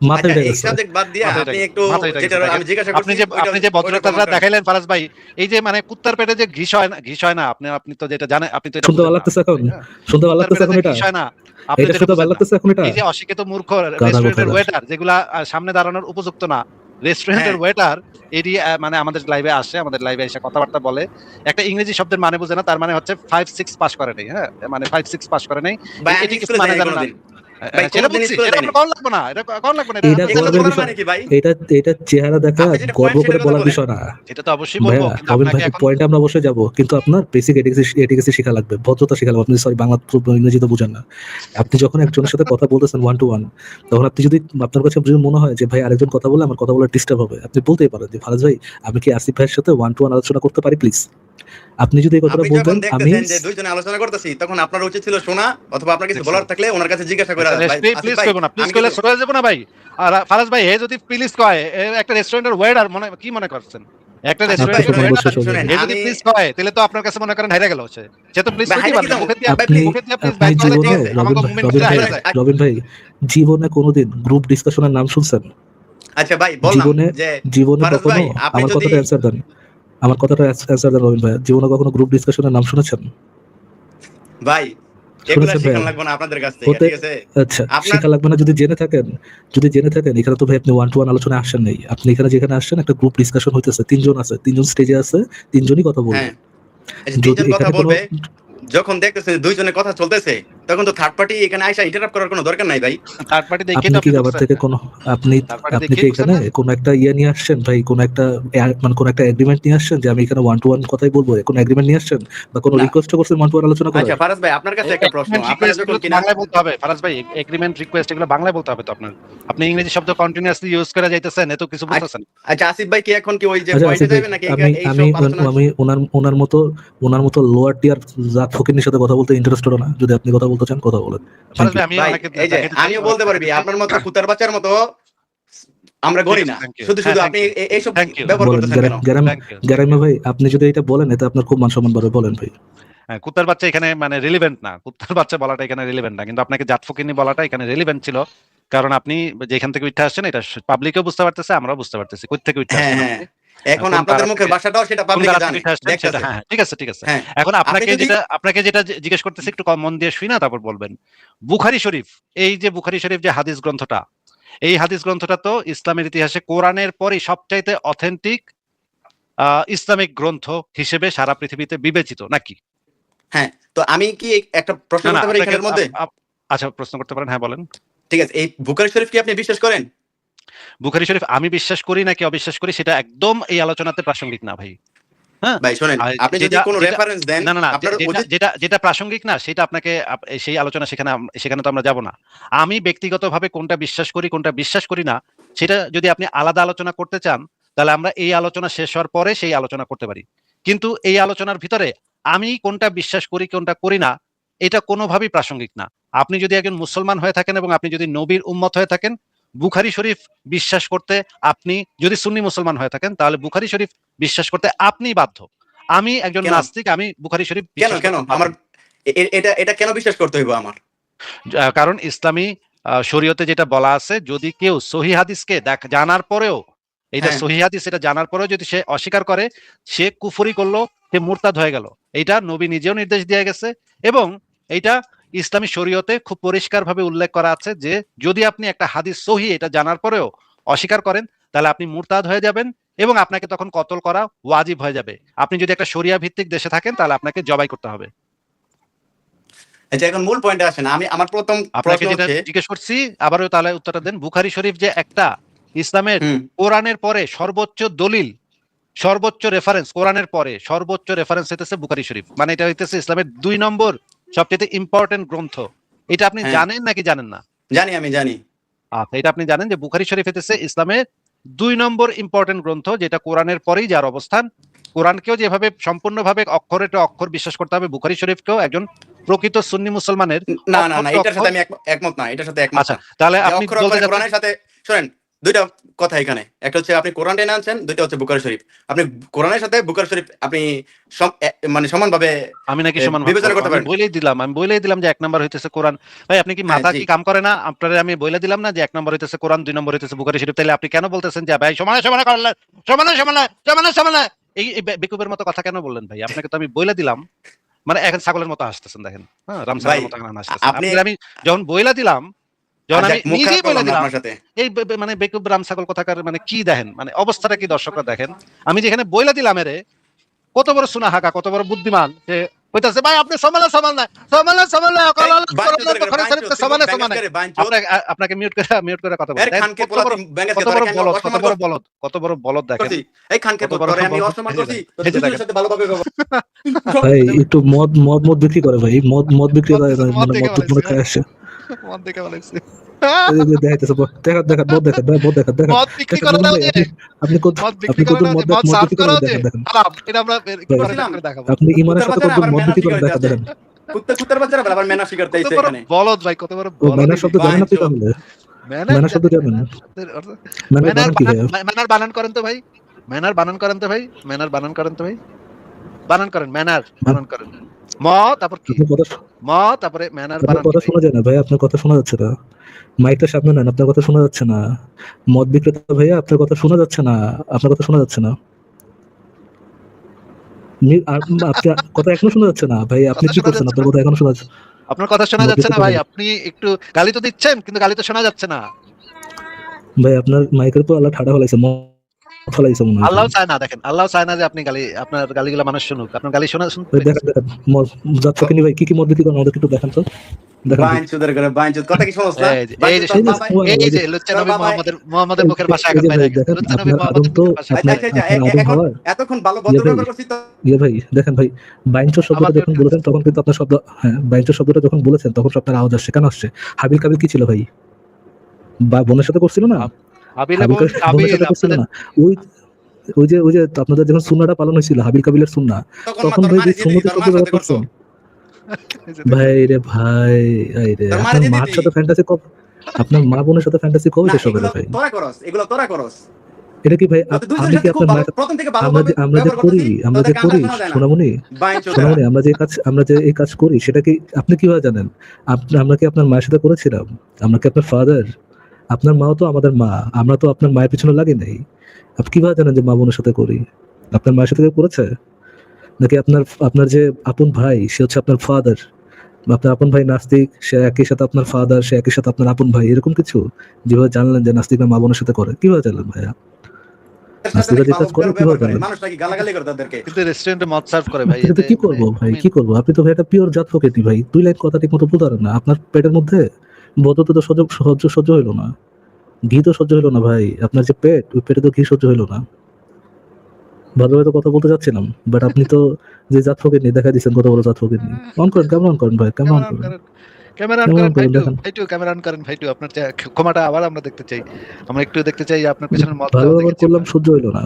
মাথায় আচ্ছা, উঠে এই গেছে। সাবজেক্ট বাদ দিয়ে মাথায় আপনি উঠে একটু গেছে, মাথায় উঠে যেটা গেছে। আমি জিজ্ঞাসা আপনি করছি, আপনি যে ভদ্রতাটা দেখাইলেন ফারাজ ভাই, এই যে মানে কুত্তার পেটে যে ঘিস হয় না, আপনি তো যেটা জানেন, আপনি তো এটা শুনতে বুঝেন ভালো না, লাগতেছে এখন? তাই না? শুনতে ভালো কুত্তার লাগতেছে পেটে এখন যে এটা? ঘিস হয় না, আপনি তো এটা এটা শুনতে বুঝেন ভালো না। লাগতেছে এখন এটা? এই যে অশিক্ষিত মূর্খ গাধা রেস্টুরেন্টের কোথাকার। ওয়েটার, যেগুলা সামনে দাঁড়ানোর উপযুক্ত না, রেস্টুরেন্টের হ্যাঁ। ওয়েটার, এটি মানে আমাদের লাইভে আসে, আমাদের লাইভে এসে কথাবার্তা বলে, একটা ইংরেজি শব্দের মানে বুঝে না, তার মানে হচ্ছে 5-6 পাস করে নাই। হ্যাঁ, মানে 5-6 পাস করে নাই, ভাই আমি এটি কিছু স্কুলে মানে যাই জানে না। কোনোদিন। ভাই সেটা কোনো জিনিস বুঝছি, করে এটা দেয়নি। আপনার কল লাগবে না, এটা কল লাগবে না, এটা এটা গর্বের বলার বিষয়। মানে কি ভাই? এটা চেহারা দেখা আপনি যেটা গর্ব point করে সেটার কথা বলার বলেন। বিষয় না। এটা তো অবশ্যই বলবো, ভাইয়া কিন্তু রবিন আপনাকে ভাই এখন পয়েন্টে আমরা অবশ্যই যাবো, কিন্তু আপনার বেসিক এটিকেসি শেখা লাগবে, ভদ্রতা শেখা লাগবে। আপনি সরি বাংলা ইংরেজি তো বুঝেন না। আপনি যখন একজনের সাথে কথা বলতেছেন ওয়ান টু ওয়ান, তখন আপনি যদি আপনার কাছে যদি মনে হয় যে ভাই আরেকজন কথা বলে আমার কথা বলার ডিস্টার্ব হবে, আপনি বলতেই পারেন যে ফারাজ ভাই আমি কি আসিফ ভাইয়ের সাথে ওয়ান টু ওয়ান আলোচনা করতে পারি প্লিজ। আপনি যদি এই কথাটা আপনি বলতেন যখন আমি দেখতেছেন যে দুইজনে আলোচনা করতেছি, তখন আপনার উচিত ছিল শোনা, অথবা আপনার কিছু বলার থাকলে ওনার কাছে জিজ্ঞাসা করা, ভাই আসিফ প্লিজ ভাই কইবো না, প্লিজ আমি কইলে কিছু ছোট হয়ে যাবো না ভাই। আর ফারাজ ভাই এ যদি প্লিজ কয়, একটা রেস্টুরেন্টের ওয়েটার কি মনে করছেন? একটা আসিফ ভাই রেস্টুরেন্টের আপনার শুনেন, কথা ওয়েটার অবশ্যই চলবে। শুনেন এ যদি আমি প্লিজ কয়, তাহলে তো আপনার কাছে মনে করেন হাইরা গেল সে তো প্লিজ ভাই কইতেই হাইরা পারবে, কি দাও? মুখে দিয়ে ভাই আপনি প্লিজ মুখে দিয়ে প্লিজ আপনি বাইক করলে জীবনে ঠিক আছে, আমাকে রবিন ভাই মুভমেন্ট রবিন করে ভাই হাইরা শুনেন, যায়। রবিন ভাই জীবনে কোনোদিন গ্রুপ ডিসকাশনের নাম শুনছেন? আচ্ছা ভাই বললাম জীবনে যে জীবনে ফারাজ কখনো ভাই আপনি আমার যদি কথাটা অ্যান্সার দেন, আমার কথাটা অ্যান্সার দেন রবিন ভাই, জীবনে কখনো গ্রুপ ডিসকাশনের নাম শুনেছেন? ভাই এগুলা শুনেছেন ভাইয়া? শিখান লাগবে না আপনাদের কাছ থেকে, হতে ঠিক আছে? আচ্ছা আপনার শেখা লাগবে না যদি জেনে থাকেন, এখানে তো ভাই আপনি ওয়ান টু ওয়ান আলোচনায় আসছেন নাই, আপনি এখানে যেখানে আসছেন একটা গ্রুপ ডিসকাশন হইতেছে, তিনজন আছে, তিনজন স্টেজে আছে, তিনজনই কথা বলবে। হ্যাঁ, এই যে যদি তিনজন কথা এখানে কোনো বলবে, যখন দেখতেছে দুইজনের কথা চলতেছে, তখন তো থার্ড পার্টি এখানে আইসা ইন্টারাপ্ট করার কোনো দরকার নাই ভাই। থার্ড পার্টি দেখেই আপনি তো কি আপনি আবার ঢুকছেন, থেকে কোনো আপনি থার্ড পার্টি আপনি কি দেখেই ঢুকছেন এখানে না। কোনো একটা নিয়ে আসছেন ভাই, কোনো একটা মানে কোনো একটা এগ্রিমেন্ট নিয়ে আসছেন যে আমি এখানে ওয়ান টু ওয়ান কথাই বলবো, কোনো এগ্রিমেন্ট নিয়ে আসছেন বা কোনো না রিকোয়েস্ট করছেন ওয়ান টু ওয়ান আলোচনা করার? আচ্ছা ফারাজ ভাই আপনার কাছে একটা প্রশ্ন, এগ্রিমেন্ট আপনারা রিকোয়েস্ট যখন এগুলো তো কিনা বাংলায় বলতে হবে ফারাজ ভাই, এগ্রিমেন্ট রিকোয়েস্ট এগুলো বাংলায় বলতে হবে তো আপনার। আপনি ইংরেজি শব্দ কন্টিনিউয়াসলি ইউজ করে যাইতেছেন, এত কিছু বলতেছেন। আচ্ছা আসিফ ভাই কি এখন কি ওই যে আচ্ছা পয়েন্টে আসিফ ভাই, যাবেন নাকি আমি এই আমি সব আলোচনা? আমি ওনার মতো লোয়ার টিয়ার জাত ফকিরের সাথে কথা বলতে ইন্টারেস্টেড না। যদি আপনি কথা বলতে চান কথা বলেন, থ্যাংক ফারাজ ইউ। ভাই আমি ভাই অনেকে এই যে দেখাইতে চাই, আমিও অনেক বলতে পারবি দেখাইতে চাই। আপনার মতো কুতার বাচ্চার মতো আমরা ঠিক গড়ি আছে, না, থ্যাংক ইউ। শুধু হ্যাঁ, শুধু থ্যাংক আপনি ইউ, এইসব থ্যাংক ইউ, ব্যবহার বলেন করতেছেন কেন? Thank you. গ্যারামে ভাই, আপনি যদি এটা বলেন এতে আপনার খুব মান সম্মান বাড়বে, বলেন ভাই। হ্যাঁ, কুত্তার বাচ্চা এখানে মানে রিলেভেন্ট না, কুত্তার বাচ্চা বলাটা এখানে রিলেভেন্ট না, কিন্তু আপনাকে জাত ফকিন্নি বলাটা এখানে রিলেভেন্ট ছিল। কারণ আপনি যেখান থেকে উঠে আসছেন এটা পাবলিকও বুঝতে পারতেছে, আমরাও বুঝতে পারতেছি কই থেকে উঠে হ্যাঁ আসছেন হ্যাঁ, আপনি, এখন কোন আপনাদের ধারা মুখের থেকে, ভাষাটাও সেটা কোন পাবলিকে ধারা থেকে জানে, উঠে আসছেন সেটা। দেখতেছে। হ্যাঁ হ্যাঁ, ঠিক আছে ঠিক আছে। হ্যাঁ এখন আপনি যদি আপনাকে যেটা জিজ্ঞেস করতেছি একটু মন দিয়ে শুই না, তারপর বলবেন। বুখারী শরীফ, এই যে বুখারী শরীফ যে হাদিস গ্রন্থটা, এই হাদিস গ্রন্থটা তো ইসলামের ইতিহাসে কোরআনের পরই সবচাইতে অথেন্টিক ইসলামিক গ্রন্থ হিসেবে সারা পৃথিবীতে বিবেচিত নাকি? হ্যাঁ, তো আমি কি একটা প্রশ্ন না না, করতে পারি আপনাকে এখানের মধ্যে? আচ্ছা প্রশ্ন করতে পারেন, হ্যাঁ বলেন। ঠিক আছে, এই বুখারী শরীফ কি আপনি বিশ্বাস করেন? বুখারী শরীফ আমি বিশ্বাস করি নাকি অবিশ্বাস করি সেটা একদম এই আলোচনাতে প্রাসঙ্গিক না ভাই। হ্যাঁ, ভাই শোনেন, আর আপনি যদি যেটা কোনো যেটা রেফারেন্স দেন না না না, আপনার যেটা উচিত যেটা যেটা প্রাসঙ্গিক না সেটা আপনাকে সেই আলোচনা সেখানে তো আমরা যাব না। আমি ব্যক্তিগতভাবে কোনটা বিশ্বাস করি কোনটা বিশ্বাস করি না, সেটা যদি আপনি আলাদা আলোচনা করতে চান, তাহলে আমরা এই আলোচনা শেষ হওয়ার পরে সেই আলোচনা করতে পারি। কিন্তু এই আলোচনার ভিতরে আমি কোনটা বিশ্বাস করি কোনটা করি না, এটা কোনোভাবেই প্রাসঙ্গিক না। আপনি যদি একজন মুসলমান হয়ে থাকেন এবং আপনি যদি নবীর উম্মত হয়ে থাকেন, বুখারী শরীফ বিশ্বাস করতে, আপনি যদি সুন্নি মুসলমান হয়ে থাকেন তাহলে বুখারী শরীফ বিশ্বাস করতে আপনি বাধ্য। আমি একজন কেন নাস্তিক, আমি বুখারী শরীফ কেন বিশ্বাস কেন করতে বাধ্য। আমার এটা এটা কেন বিশ্বাস করতে হইব আমার? কারণ ইসলামী শরীয়তে যেটা বলা আছে, যদি কেউ সহি হাদিসকে জানার পরেও, এটা হ্যাঁ সহি হাদিস এটা জানার পরেও যদি সে অস্বীকার করে, সে কুফরি করলো, সে মুরতাদ হয়ে গেল। এইটা নবী নিজেও নির্দেশ দিয়ে গেছে, এবং এইটা ইসলামী শরীয়তে খুব পরিষ্কারভাবে উল্লেখ করা আছে যে যদি আপনি একটা হাদিস সহি এটা জানার পরেও অস্বীকার করেন, তাহলে আপনি মুরতাদ হয়ে যাবেন এবং আপনাকে তখন কতল করা ওয়াজিব হয়ে যাবে। আপনি যদি একটা শরিয়া ভিত্তিক দেশে থাকেন তাহলে আপনাকে জবাই করতে হবে। আচ্ছা, এখন মূল পয়েন্টে আসেন। আমি আমার প্রথম আপনাকে প্রশ্ন যেটা হচ্ছে জিজ্ঞেস করছি আবারও তাহলে উত্তরটা দেন। বুখারী শরীফ যে একটা ইসলামের হুম কোরআনের পরে সর্বোচ্চ দলিল, সর্বোচ্চ রেফারেন্স, কোরআনের পরে সর্বোচ্চ রেফারেন্স হইতেছে বুখারী শরীফ, মানে এটা হইতেছে ইসলামের 2 নম্বর সবচেয়ে ইম্পর্টেন্ট গ্রন্থ। এটা আপনি হ্যাঁ জানেন নাকি জানেন না? জানি, আমি জানি। আচ্ছা, এটা আপনি জানেন যে বুখারী শরীফ হইতেছে ইসলামের 2 নম্বর ইম্পর্টেন্ট গ্রন্থ, যেটা কোরআনের পরেই যার অবস্থান। কোরআনকেও যেভাবে সম্পূর্ণভাবে অক্ষরে টু অক্ষর বিশ্বাস করতে হবে, বুখারী শরীফকেও একজন প্রকৃত সুন্নি মুসলমানের না না অক্ষর না, টু এটার সাথে অক্ষর। আমি একমত না, এটার সাথে একমত আচ্ছা, না। তাহলে যে আপনি অক্ষর বলতে অক্ষরে যাচ্ছেন, কোরআনের সাথে, শোনেন, দুইটা কথা এখানে, একটা হচ্ছে আপনি কোরআন টেনে আনছেন, দুইটা হচ্ছে বুখারী শরীফ। আপনি কোরআনের সাথে বুখারী শরীফ আপনি মানে সমানভাবে আমি নাকি সমান ভাবে বিবেচনা বলবো? করতে আমি পারেন। বলেই দিলাম যে 1 নাম্বার হইতেছে কোরআন। ভাই আপনি কি হ্যাঁ মাথা জি, কি কাম করে না? আপনারে আমি বলে দিলাম না যে 1 নাম্বার হইতেছে কোরআন, 2 নাম্বার হইতেছে বুখারী শরীফ। তাইলে আপনি কেন বলতেছেন যে ভাই সমানে সমানে করলে, সমানে এই বেকুবের মতো কথা কেন বললেন ভাই? আপনাকে তো আমি বলে দিলাম। মানে এখন ছাগলের মতো হাসতেছেন দেখেন। হ্যাঁ, রাম ভাই ছাগলের মতো এখন হাসতেছেন। আপনি আপনার আমি যখন বইলা দিলাম, যখন আমি যাক, মুখ খারাপ নিজেই বইলা করলাম না দিলাম, আপনার সাথে। এই মানে বেকুব রাম ছাগল কথাকার মানে কি দেখেন, মানে অবস্থাটা কি দর্শকরা দেখেন। আমি যেখানে বইলা দিলাম এরে, কত বড় সুনাহাগা, কত বড় বুদ্ধিমান সে, কইতাছে ভাই আপনি সমানে আপনাকে মিউট করে কথা বলতে কত বড় বলদ দেখেন এই খানকে আমি অসম্মান করছি দুজনের সাথে ভালোভাবে ভাই একটু মদ বিক্রি করে ভাই মদ বিক্রি করে মানে মদ মনে খায় আসে মদ দেখে বলেছে দেখাইতেছে দেখা মদ বিক্রি করে দাও যে আপনি কত মদ আপনি বিক্রি কত করে মদ মদ সাফ বিক্রি করো করে যে দেখেন খারাপ এটা আমরা করে দেখাবো আপনি ইমানের সাথে কত মদ বিক্রি করে দেখেন কুত্তার বাচ্চারা আবার মেনা শিকারতে কত আইছে বড় এখানে বলদ ভাই কত বড় ও ম্যানার শব্দ জানেন আপনি তাহলে ম্যানার শব্দ জানেন ম্যানার বানান কি ভাই ম্যানার বানান করেন তো ভাই ম্যানার বানান করেন তো ভাই ম্যানার বানান করেন তো ভাই বানান করেন ম্যানার বানান করেন ম তারপর কি আপনার কথা ম তারপরে ম্যানার আপনার বানান কথা শোনা যায় না ভাই আপনার কথা শোনা যাচ্ছে না মাইকটা সামনে নেন আপনার কথা শোনা যাচ্ছে না মদ বিক্রেতা ভাইয়া আপনার কথা শোনা যাচ্ছে না আপনার কথা শোনা যাচ্ছে না আপনার কথা এখনো শোনা যাচ্ছে না ভাই আপনি কি করছেন আপনার কথা এখনো শোনা যাচ্ছে আপনার কথা শোনা যাচ্ছে না ভাই আপনি একটু গালি তো দিচ্ছেন কিন্তু গালি তো শোনা যাচ্ছে না ভাই আপনার মাইকের উপর আল্লাহ ঠাড়া ফলাইছে ফলাইছে মনে হয় আল্লাহ চায় না দেখেন আল্লাহ চায় না যে আপনি গালি আপনার গালিগুলো মানুষ শুনুক আপনার গালি শোনা শুনতে দেখেন যাচ্ছে কিনি ভাই কি মদ বিক্রি করেন আমাদের একটু দেখান তো দেখান বাইনচুদের করে বাইনচুদ কথা কি শুনছ না এই যে লুচ্চা নবী মুহাম্মদের মুখের ভাষা এখন বাইরে গেছে লুচ্চা নবী মুহাম্মদের মুখের ভাষা এতক্ষণ ভালো ভদ্র ব্যবহার করছিস তো ভাই দেখেন ভাই বাইনচো শব্দটা যখন বলেছেন তখন কিন্তু আপনার শব্দ হ্যাঁ বাইনচো শব্দটা যখন বলেছেন তখন আপনার আওয়াজ আসছে কেন আসছে হাবিল কাবিল কি ছিল ভাই বা বোনের সাথে করছিল না হাবিল না ওই যে আপনাদের যখন সুন্নাহটা পালন হয়েছিল হাবিল কাবিলের সুন্নাহ তখন ভাই যে সুন্নতের শব্দ ব্যবহার করছেন ভাই রে ভাই আপনার মার সাথে ফ্যান্টাসি কবে আপনার মা বোনের সাথে ফ্যান্টাসি কবে শেষ হবে ভাই তোরা করস এটা কি ভাই আপনি কি আপনার প্রথম থেকে আমরা যে করি সোনামণি আমরা যে এই কাজ করি সেটা কি আপনি কিভাবে জানেন আমরা কি আপনার মায়ের সাথে করেছিলাম আমরা কি আপনার ফাদার আপনার মাও তো আমাদের মা আমরা তো আপনার মায়ের পিছনে লাগি নাই আপনি কিভাবে জানেন যে মা বোনের সাথে করি আপনার মায়ের সাথে কেউ করেছে নাকি আপনার যে আপন ভাই সে হচ্ছে আপনার ফাদার আপনার আপন ভাই নাস্তিক সে একই সাথে আপনার ফাদার সে একই সাথে আপনার আপন ভাই এরকম কিছু যেভাবে জানলেন যে নাস্তিকরা মা বোনের সাথে করে কিভাবে জানলেন ভাইয়া নাস্তিকরা যে কাজ করে কিভাবে জানলেন কিন্তু রেস্টুরেন্টে মদ সার্ভ করে ভাই এটা কি করবো ভাই কি করবো আপনি তো ভাই একটা পিওর জাত ফকেটি ভাই 2 লাইন কথা ঠিক মতো বলতে পারেন না আপনার পেটের মধ্যে বদতে তো সহ্য হইলো না ঘি তো সহ্য হইলো না ভাই আপনার যে পেট ওই পেটে তো ঘি সহ্য হইলো না ভালোভাবে তো কথা বলতে যাচ্ছিলাম বাট আপনি তো যে জাত ফকেটি দেখা দিচ্ছেন কত বড় জাত ফকেটি অন করেন ক্যামেরা অন করেন ভাই ক্যামেরা অন করেন ক্যামেরা অন করেন ভাইটু ক্যামেরা অন করেন ভাইটু আপনার ক্ষমাটা আবার আমরা দেখতে চাই আমরা একটু দেখতে চাই আপনার পেছনের মত ভালোভাবে করলাম সহ্য হইলো না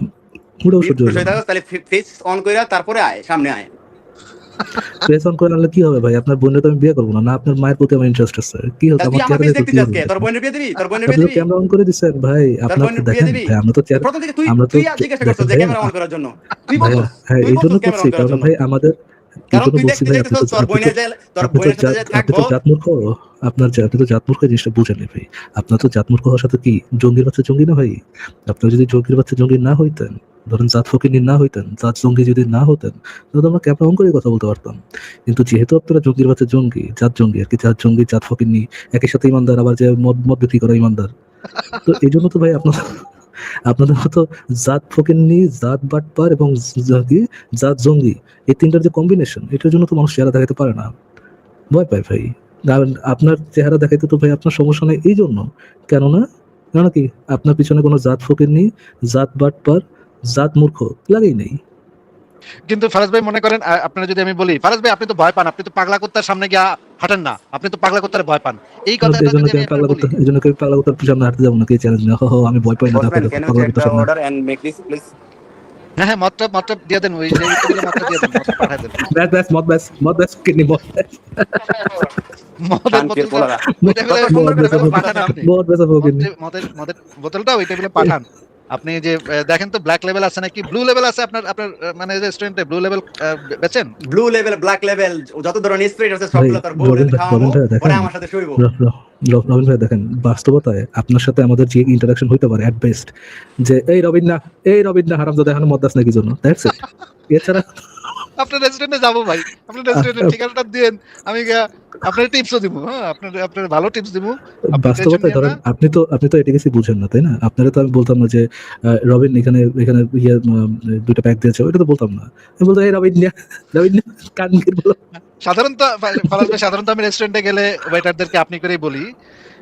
পুরো সহ্য হইলো না তাহলে ফেস অন কইরা তারপরে আয় সামনে আয় ফেস অন করে আনলে কি হবে ভাই আপনার বোনের তো আমি বিয়ে করব না আপনার মায়ের প্রতি আমার ইন্টারেস্ট আছে কি হবে আমার চেহারা দেখতে যাচ্ছে তোর বোনের বিয়ে দিবি ক্যামেরা অন করে দিছেন ভাই আপনার তো দেখেন ভাই আমরা তো প্রথম থেকে তুই জিজ্ঞাসা করছিস যে ক্যামেরা অন করার জন্য তুই বল হ্যাঁ এই জন্য করছি কারণ ভাই আমাদের কারণ তুই দেখতে চাইছিস তোর বোনের সাথে থাকবো জাতমূর্খ আপনি তো জাতমূর্খ জিনিসটা বুঝেন ভাই আপনার তো জাতমূর্খ হওয়ার সাথে কি জঙ্গির বাচ্চা জঙ্গি না ভাই আপনার যদি জঙ্গির বাচ্চা জঙ্গি না হইতেন ধরেন জাত ফকিনি না হইতেন জাত জঙ্গি যদি না হতেন তাহলে আমরা ক্যামেরা অন করে কথা বলতে পারতাম কিন্তু যেহেতু আপনারা জঙ্গির বাচ্চা জঙ্গি জাত জঙ্গি আর কি জাত জঙ্গি জাত ফকিনি একই সাথে ইমানদার আবার যে মদ বিক্রি করা ইমানদার তো এই জন্য তো ভাই আপনাদের মতো জাত ফকিনি জাত বাটপার এবং জাত জঙ্গি এই তিনটার যে কম্বিনেশন এটার জন্য তো মানুষ চেহারা দেখাতে পারে না ভয় পায় ভাই আপনার চেহারা দেখাইতে তো ভাই আপনার সমস্যা নেই এই জন্য কেননা কি আপনার পিছনে কোনো জাত ফকিনি জাত বাটপার জাত মূর্খ লাগেই নেই কিন্তু ফারাজ ভাই মনে করেন আপনারা যদি আমি বলি ফারাজ ভাই আপনি তো ভয় পান আপনি তো পাগলা কুত্তার সামনে গিয়া হাঁটেন না আপনি তো পাগলা কুত্তারে ভয় পান এই কথাটা যদি আমি পাগলা কুত্তার সামনে হাঁটতে যাব না কি চ্যালেঞ্জ না আমি ভয় পাই না পাগলা কুত্তার সামনে order and make this please হ্যাঁ মতটা দিয়ে দেন ওই যে মতটা দিয়ে দেন মত পাঠিয়ে দেন মদ ব্যাস কিডনি মদ বোতলটা ওই টেবিলে পাঠান আপনি যে দেখেন তো ব্ল্যাক লেভেল আছে নাকি ব্লু লেভেল আছে আপনার মানে রেস্টুরেন্টে blue level বেচেন blue level black level যত ধরনের স্প্রিট আছে সবগুলো তার বউরে খাওয়াবো পরে আমার সাথে শুইবো রবিন ভাই দেখেন বাস্তবতায় আপনার সাথে আমাদের যে ইন্টারাকশন হইতে পারে এট বেস্ট যে এই রবিন না হারামজাদা এখানে মদ দাস নাকি জন্য দ্যাটস ইট এছাড়া আপনার রেস্টুরেন্টে যাবো ভাই, আপনার রেস্টুরেন্টের ঠিকানাটা দিয়েন, আমি গিয়া আপনার টিপসও দিব, হ্যাঁ আপনার ভালো টিপস দিব, আপনি টেনশন বাস্তবতায় নিয়েন ধরেন না। আপনি তো এটা কিছু বুঝেন না তাই না? আপনারা তো আমি বলতাম না যে রবিন এখানে এখানে ইয়ে 2টা প্যাক দিয়েছে, ওইটা তো বলতাম না। আমি বলতাম এই রবিন নিয়া কানকির বলো। সাধারণত ফারাজ ভাই, সাধারণত আমি রেস্টুরেন্টে গেলে ওয়েটারদেরকে আপনি করেই বলি,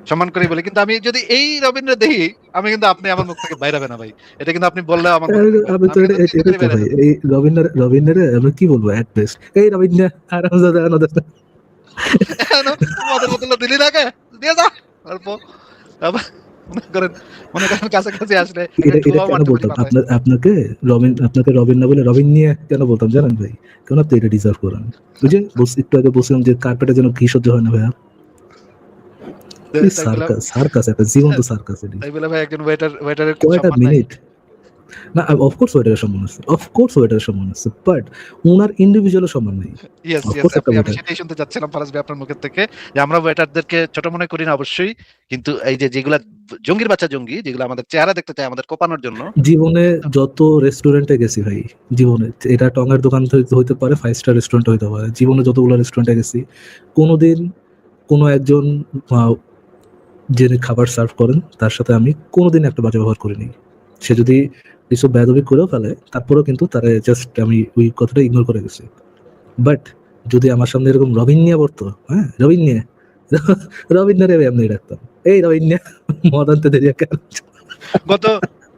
সম্মান করেই বলি, কিন্তু আমি যদি এই রবীন্দ্র দেখি, আমি কিন্তু আপনি আমার মুখ থেকে বাইরে হবে না ভাই, এটা কিন্তু আপনি বললে আমার মুখ থেকে আমি তো আমি এটা কিন্তু চিন্তা এটাই করে তো বের ভাই। হবে। এই রবিনের আমরা কি বলবো এট বেস্ট, এই রবিন নিয়া আরামজাদা আনাদা। মদের বোতল দিলি না কে, দিয়ে যা অল্প। আবার মনে করেন কাছাকাছি আসলে একটা এটা ঠোয়াও কেন মারতে পারি বলতাম মাথায়। আপনাকে রবিন না বলে রবিন নিয়ে কেন বলতাম জানেন ভাই? কেন আপনি এটা ডিজার্ভ করেন। ওই যে একটু আগে বলছিলাম যে কার্পেটে যেন ঘি সহ্য হয় না ভাইয়া। তাই বলে, সার্কাস একটা জীবন্ত সার্কাস এটি। তাই বলে ভাই একজন ওয়েটারের কয়টা সম্মান নাই। মিনিট না, অফকোর্স ওয়েটারের সম্মান আছে, বাট ওনার ইন্ডিভিজুয়াল সম্মান নেই। ইয়েস ইয়েস, অফকোর্স একটা আমি ওয়েটার সেটাই শুনতে চাচ্ছিলাম ফারাজ ভাই আপনার মুখের থেকে, যে আমরা ওয়েটারদেরকে ছোট মনে করি না অবশ্যই, কিন্তু এই যে যেগুলা জঙ্গির বাচ্চা জঙ্গি, যেগুলো আমাদের চেহারা দেখতে চায় আমাদের কোপানোর জন্য। জীবনে যত রেস্টুরেন্টে গেছি ভাই, জীবনে এটা টঙের দোকান হইতে পারে, 5 স্টার রেস্টুরেন্ট হইতে পারে, জীবনে যতগুলো রেস্টুরেন্টে গেছি কোনোদিন কোনো একজন আহ, যিনি খাবার সার্ভ করেন তার সাথে আমি কোনোদিন একটা বাজে ব্যবহার করিনি। সে যদি কিছু বেয়াদবি করেও ফেলে তারপরেও কিন্তু তারা জাস্ট আমি ওই কথাটা ইগনোর করে গেছি। বাট যদি আমার সামনে এরকম রবিন নিয়ে পড়তো, হ্যাঁ রবিন নিয়ে আমি ডাকতাম, এই রবিন নিয়ে মদ আনতে দেরি কেন? গত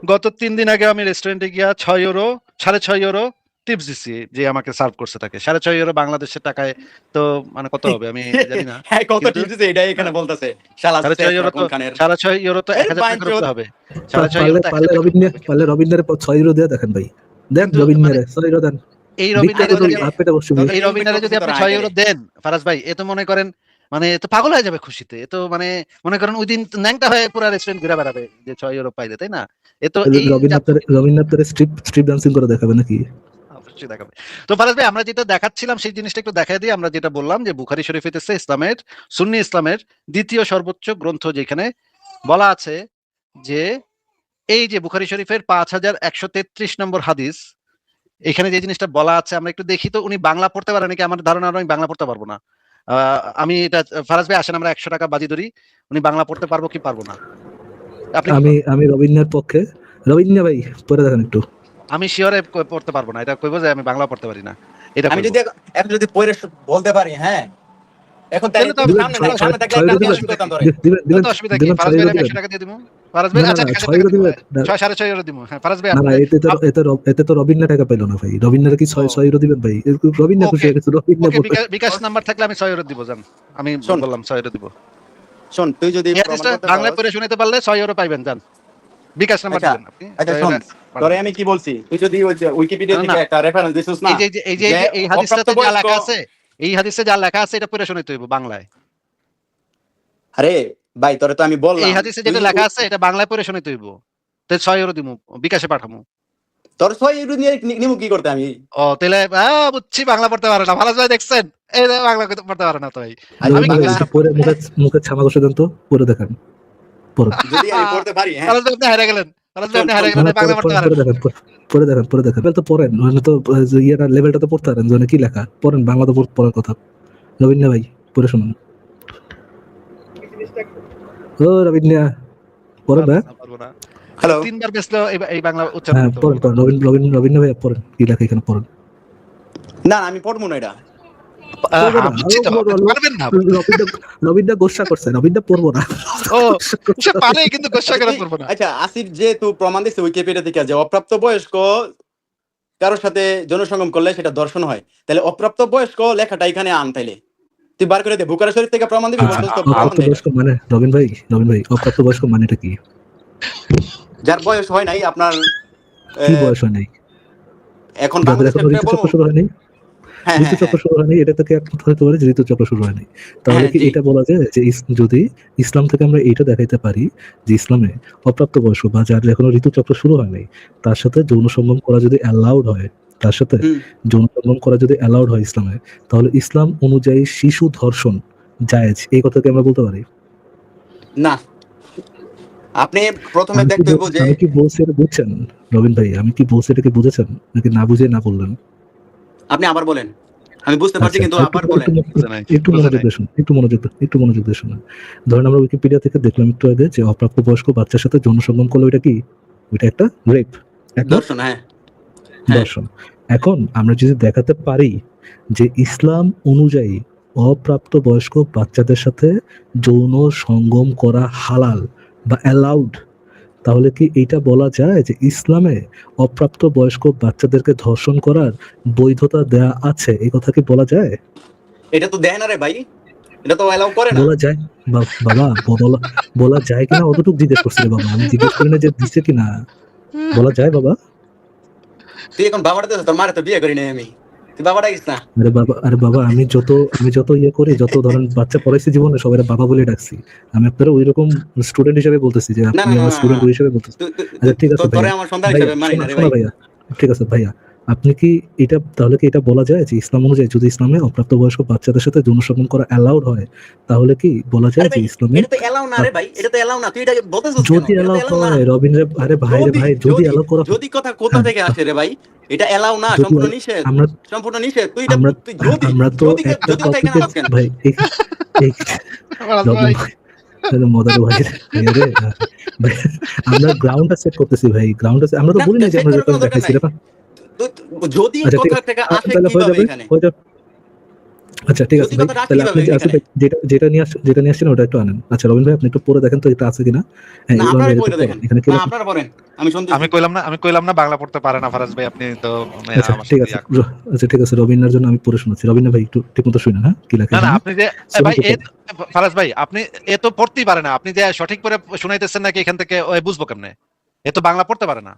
গত 3 দিন আগে আমি রেস্টুরেন্টে গিয়া 6 ইউরো, 6.5 ইউরো টিপস দিছি যে আমাকে সার্ভ করছে তাকে। 6.5 ইউরো বাংলাদেশের টাকায় তো মানে কত হবে আমি জানি না, হ্যাঁ, কত কিন্তু টিপস দিছে এটাই এখানে বলতেছে। শালা 6.5 ইউরো তো, কোনখানের 6.5 ইউরো তো এই 1,000 টাকা করে বাইঞ্চোদ। হতে হবে। 6.5 ইউরো তো 1,000 টাকা করতে হবে পারলে কিন্তু, রবিনের 6 ইউরো দিয়ে দেখেন ভাই, দেন কিন্তু রবিন মানে 6 ইউরো দেন, এই ভিক্ষা রবিনারে করে যদি তোর হাত পেটে বসে তোর এই রিলস রবিনারে যদি করতেছি আপনি তোর 6 ইউরো আইডিয়ারে। দেন ফারাজ ভাই, এ তো মনে করেন মানে এ তো পাগল হয়ে যাবে খুশিতে, এ তো মানে মনে করেন ওই দিন ন্যাংটা হয়ে পুরো রেস্টুরেন্ট ঘুরে বেড়াবে যে 6 ইউরো পাইলে, তাই না? এ তো এই রবিন আপনার স্ট্রিপ ডান্সিং করে দেখাবে নাকি? অবশ্যই দেখাবে। তো ফারাজ ভাই, আমরা যেটা দেখাচ্ছিলাম সেই জিনিসটা একটু দেখাই দিই। আমরা যেটা বললাম যে বুখারী শরীফ হইতেছে ইসলামের, সুন্নি ইসলামের দ্বিতীয় সর্বোচ্চ গ্রন্থ, যেখানে বলা আছে যে এই যে বুখারী শরীফের 5133 নম্বর হাদিস, এখানে যে জিনিসটা বলা আছে আমরা একটু দেখি তো। উনি বাংলা পড়তে পারেন নাকি? আমার ধারণা আমি বাংলা পড়তে পারবো না। আমি এটা, ফারাজ ভাই আসেন আমরা 100 টাকা বাজি ধরি, উনি বাংলা পড়তে পারবো কি পারবো না, আপনি কি করেন? আমি রবিনের পক্ষে। রবিন ভাই পরে দেখেন একটু। আমি শিওরে পড়তে পারবো না, এটা কইবো যে আমি বাংলা পড়তে পারি না, এটা আমি কইবো। যদি এখন যদি পড়ে বলতে পারি, হ্যাঁ এখন তাহলে তাহলে তো তুই আমি- সামনে তাহলে- সামনে থাকলে ছয় একটা ইউরো আমি দিবেন? অসুবিধা করতাম তোরে। তাহলে তো অসুবিধা কি? দিবেন ফারাজ 6 ভাই ইউরো আমি দিবেন? 100 টাকা দিয়ে দিব। ফারাজ ভাই না আচ্ছা 1000 6 টাকা ইউরো দিব, দিবেন? 6.5 ইউরো দিব। হ্যাঁ ফারাজ ভাই না আপনি এতে তো রবিন টাকা পেলো না ভাই। রবিনের কি ও 6 ইউরো দিবেন ভাই? রবিন খুশি ওকে হয়ে গেছে, রবিন ওকে, পড়তে। বিকাশ নাম্বার থাকলে আমি 6 ইউরো দিব জান, আমি শোন বললাম 6 ইউরো দিব। শোন, তুই যদি এই প্রমাণ হাদিসটা করতে বাংলায় পারস। পড়ে শুনাতে পারলে 6 ইউরো পাইবেন জান, বিকাশ নাম্বার আচ্ছা দিবেন আপনি আচ্ছা 6 শোন, ইউরো তোরে আমি কি বলছি, তুই যদি ওই যে উইকিপিডিয়া না, থেকে না। একটা রেফারেন্স দিছিস না, এই যে যে এই হাদিসটাতে যা অপ্রাপ্তবয়স্ক। লেখা আছে, এই হাদিসে যা লেখা আছে এটা পড়ে শুনাইতে হইব বাংলায়। আরে ভাই তোরে তো আমি এই বললাম, হাদিসে তুই যেটা লেখা আছে এটা বাংলায় পড়ে শুনাইতে হইব, তাই 6 ইউরো দিমু, বিকাশে পাঠামু। তোর 6 ইউরো নিয়ে নিমু কি করতে আমি? ও তাহলে বুঝছি, বাংলা পড়তে পারে না ফারাজ ভাই, দেখছেন এই যে বাংলা পড়তে পারে না তো ভাই। আজ আমি রবিন কি ভাই বাংলা এটা পরে মুখে ছামা কষে দেন তো, পরে দেখান। পরে যদি আমি পড়তে পারি, হ্যাঁ ফারাজ ভাই আপনি হেরে গেলেন, ফারাজ ভাই শোন আপনি শোন হেরে শোন, গেলেন, বাংলা পড়তে পারেন না। পরে দেখেন তো পড়েন, মানে তো ইয়েটা লেভেলটা তো পড়তে পারেন যে কি লেখা, পড়েন বাংলা তো পড়ার কথা। রবিন ভাই পড়ে শুনুন। ও রবিন পড়েন না? পারবো না। হ্যালো। 3 বার বেসলো এই বাংলা উচ্চারণ হ্যাঁ করতে পড়েন পারবো না। রবিন ভাই পড়েন, কি লেখা এখানে পড়েন। না আমি পড়বো না এটা। পড়বো না, বুঝছি তো, আপনি পারবেন না। রবিনটা গোসা করছে, রবিনটা পড়বো না। ও সে পারে কিন্তু গোসা করে পড়বো না। আচ্ছা আসিফ, যে তুই প্রমাণ দিচ্ছে উইকিপিডিয়া থেকে যে অপ্রাপ্ত বয়স্ক কারোর সাথে যৌনসঙ্গম করলে সেটা দর্শন হয়, তাহলে অপ্রাপ্ত বয়স্ক লেখাটা এখানে আন, তাইলে তুই বার করে দে। বুখারী শরীফ থেকে প্রমাণ দিবি, বলছিস তো প্রমাণ অপ্রাপ্ত দে। বয়স্ক মানে রবিন ভাই অপ্রাপ্ত বয়স্ক মানেটা কি? যার বয়স হয় নাই আপনার, কি বয়স হয় নাই? এখন যাদের বাংলাদেশের এখনো ক্ষেত্রে ঋতুচক্র বলবো। শুরু হয়নি, হ্যাঁ হ্যাঁ ঋতুচক্র শুরু হয়নি, এটা থেকে একমত হতে পারে যে ঋতুচক্র শুরু হয়নি। তাহলে হ্যাঁ, কি জি। এটা বলা যায় যে যদি ইসলাম থেকে আমরা এটা দেখাইতে পারি যে ইসলামে অপ্রাপ্ত বয়স্ক বা যার এখনো ঋতুচক্র শুরু হয়নি তার সাথে যৌন সঙ্গম করা যদি অ্যালাউড হয়, তার সাথে হুম। যৌন সঙ্গম করা যদি অ্যালাউড হয় ইসলামে, তাহলে ইসলাম অনুযায়ী শিশু ধর্ষণ জায়েজ, এই কথা কি আমরা বলতে পারি? না, আপনি প্রথমে দেখতে হইব যে আমি কি বলছি এটা বুঝছেন রবিন ভাই? আমি কি বলছি এটা কি বুঝেছেন নাকি না বুঝে না বললেন? আপনি আবার বলেন, আমি বুঝতে পারছি আচ্ছা, কিন্তু আবার বলেন। বুঝে নাই, একটু বুঝে মনোযোগ নাই। দিয়ে শুনুন, একটু মনোযোগ দিয়ে শুনুন। ধরেন আমরা উইকিপিডিয়া থেকে দেখলাম একটু আগে যে অপ্রাপ্তবয়স্ক বাচ্চার সাথে যৌন সঙ্গম করলে ওইটা কি? ওইটা একটা রেপ। একমত? দর্শন, হ্যাঁ হ্যাঁ দর্শন। এখন আমরা যদি দেখাতে পারি যে ইসলাম অনুযায়ী অপ্রাপ্তবয়স্ক বাচ্চাদের সাথে যৌন সঙ্গম করা হালাল বা অ্যালাউড, তাহলে কি এইটা বলা যায় যে ইসলামে অপ্রাপ্তবয়স্ক বাচ্চাদেরকে ধর্ষণ করার বৈধতা দেয়া আছে? এই কথা কি বলা যায়? এটা তো দেয় না রে ভাই, এটা তো অ্যালাউ করে না। বলা যায়? বাবা, বলা যায় কিনা অতটুকু জিজ্ঞেস করছি রে বাবা, আমি জিজ্ঞেস করি না যে দিচ্ছে কিনা। বলা যায় বাবা? তুই এখন বাবাটা তোর মারে তো বিয়ে করি নাই আমি, তুই বাবাটা গেছিস না। আরে বাবা, আমি যত ইয়ে করি, যত ধরেন বাচ্চা পড়াইছি জীবনে, সবাই বাবা বলে ডাকছি। আমি আপনারা ওইরকম স্টুডেন্ট হিসেবে বলতেছি যে না আপনি না না আমার না স্টুডেন্ট না, হিসেবে বলতেছি। তুই আচ্ছা ঠিক আছে তোরে ভাইয়া, আমার সন্তান ভাইয়া হিসেবে মানি না রে শোনো ভাই। ভাইয়া, ঠিক আছে ভাইয়া, আপনি কি এটা তাহলে কি এটা বলা যায় যে ইসলাম অনুযায়ী যদি ইসলামে অপ্রাপ্তবয়স্ক বাচ্চাদের সাথে যৌন সঙ্গম করা অ্যালাউড হয়, তাহলে কি বলা যায় আরে যে ভাই ইসলামে এটা তো এলাও না রে ভাই, এটা তো এলাও না, তুই এটা বলতেছিস কেন? যদি এটা তো অ্যালাউ এলাও না। হয় রবীন্দ্র, আরে ভাই রে যদি ভাই, যদি যদি অ্যালাউ করা হয়, যদি কথা কোথা হ্যাঁ, থেকে আসে রে ভাই? এটা এলাও না, যদি সম্পূর্ণ নিষেধ, আমরা সম্পূর্ণ নিষেধ। তুই এটা আমরা তুই যদি আমরা তো যদি একটা যদি কথা এখানে টপিকে আনাস কেন? ভাই এই ফারাজ রবিন ভাই, ভাই, তাহলে মজার ভাই ভাইয়া রে, ভাই, আমরা গ্রাউন্ডটা সেট করতেছি ভাই, গ্রাউন্ডটা আমরা তো না বলি না যে সেট আমরা করার কোনো দরকার দেখাইছি নাই। এটা। যদি আচ্ছা ঠিক কথা আছে, থেকে আসে তাহলে হয়ে কিভাবে যাবে, এখানে? হয়ে যাবে। আচ্ছা ঠিক আছে যদি ভাই, কথাটা আসে তাহলে আপনি কিভাবে যে আসলে এখানে? যেটা নিয়ে আসছেন ওটা একটু আনেন। আচ্ছা রবিন ভাই, আপনি একটু পরে দেখেন তো এটা আছে কিনা। হ্যাঁ না ইমরান আপনারা ভাই একটু পড়ে পড়েন, দেখেন, এখানে কি না লেখা? আপনারা পড়েন, আমি শুনতেছি। আমি কইলাম না বাংলা পড়তে পারে না ফারাজ ভাই, আপনি তো আচ্ছা আমার ঠিক সাথে আছে, আচ্ছা ঠিক আছে, রবিনার জন্য আমি পড়ে শোনাচ্ছি। রবিনা ভাই একটু ঠিক মতো শুনেন, হ্যাঁ কি লেখা না না, এখানে। আপনি যে শ্রমিক ভাই বিপ্লব। ফারাজ ভাই, আপনি এ তো পড়তেই পারে না, আপনি যে সঠিক করে শুনাইতেছেন নাকি এখান থেকে ও বুঝবো কেমনে? এ তো বাংলা পড়তে পারে না।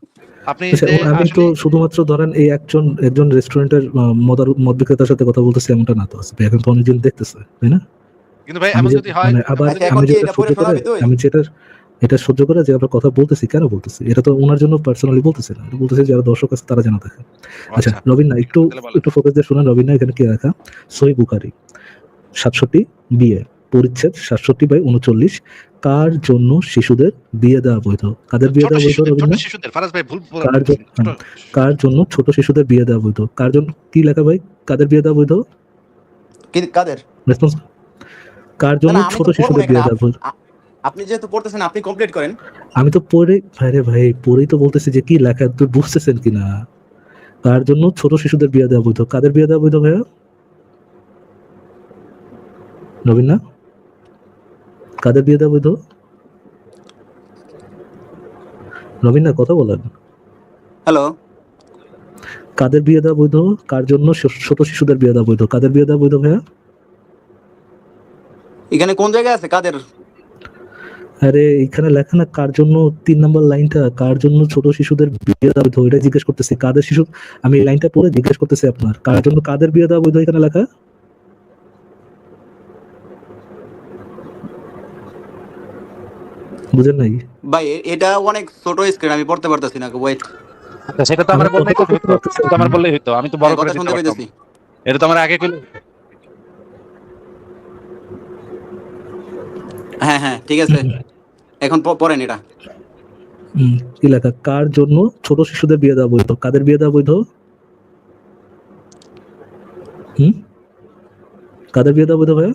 আপনি আচ্ছা যে আমি তো আসলে, শুধুমাত্র ধরেন এই একজন রেস্টুরেন্টের মদ বিক্রেতার সাথে কথা বলতেছি এমনটা না তো, আছে এখন তো অনেকজন দেখতেছে, তাই না? কিন্তু ভাই আমি এমন যে যদি হয়, মানে আবার আচ্ছা এখন আমি কি যেটা এটা পড়ে সহ্য করে, শোনাবি তুই? আমি এটা সহ্য করে যে আমরা কথা বলতেছি, কেন বলতেছি এটা তো ওনার জন্য পার্সোনালি বলতেছি না, এটা বলতেছি যারা দর্শক আছে তারা জানা থাকে। আচ্ছা আচ্ছা রবিন না, একটু তাহলে বলেন। একটু ফোকাস দিয়ে শুনেন রবিন না, এখানে কি লেখা? সহিহ বুখারী ৬৭ বিয়ে পরিচ্ছেদ ৬৭/৩৯, কার জন্য শিশুদের বিয়ে দেওয়া বৈধ? কাদের বিয়ে দেওয়া বৈধ রবিন ছোট না? শিশুদের ফারাজ ভাই ভুল কার জন্য, ছোট, কার জন্য ছোট শিশুদের বিয়ে দেওয়া বৈধ? কার জন্য কি লেখা ভাই? কাদের বিয়ে দেওয়া বৈধ? কি কাদের? রেসপন্স, কার না জন্য না, আমি ছোট তো পড়বো না শিশুদের এখানে। বিয়ে দেওয়া বৈধ? আপনি যেহেতু পড়তেছেন আপনি কমপ্লিট করেন। আমি তো পড়ে ভাইরে ভাই, পড়েই তো বলতেছি যে কি লেখা, তুই বুঝতেছেন কিনা? কার জন্য ছোট শিশুদের বিয়ে দেওয়া বৈধ? কাদের বিয়ে দেওয়া বৈধ ভাইয়া? নবীন না, কাদের বিয়ে দেওয়া বৈধ? নবীন না, কথা বলেন। হ্যালো, কাদের বিয়ে দেওয়া বৈধ? কার জন্য ছোট শিশুদের বিয়ে দেওয়া বৈধ? কাদের বিয়ে দেওয়া বৈধ ভাইয়া? এখানে কোন জায়গায় আছে কাদের? আরে এখানে লেখা না কার জন্য, ৩ নাম্বার লাইনটা, কার জন্য ছোট শিশুদের বিয়ে দেওয়া বৈধ, এটা জিজ্ঞেস করতেছি। কাদের শিশু, আমি এই লাইনটা পড়ে জিজ্ঞেস করতেছি আপনার, কার জন্য কাদের বিয়ে দেওয়া বৈধ এখানে লেখা? বুঝেন নাই? ভাই এটা অনেক ছোট স্ক্রিন, আমি পড়তে পারতেছি না, ওয়েট। আচ্ছা সেটা তো আমার আমার বললেই কথা তো তো হইতো, বুঝতে সেটা তো আমার বললেই হইতো, আমি তো বড় করে কথা দিতে শুনতে পারতাম। পাইতেছি। এটা তো আমার আগে কইলে। হ্যাঁ হ্যাঁ ঠিক আছে, এখন পড়েন এটা। কি লেখা? কার জন্য ছোট শিশুদের বিয়ে দেওয়া বৈধ? কাদের বিয়ে দেওয়া বৈধ? কাদের বিয়ে দেওয়া বৈধ ভাইয়া?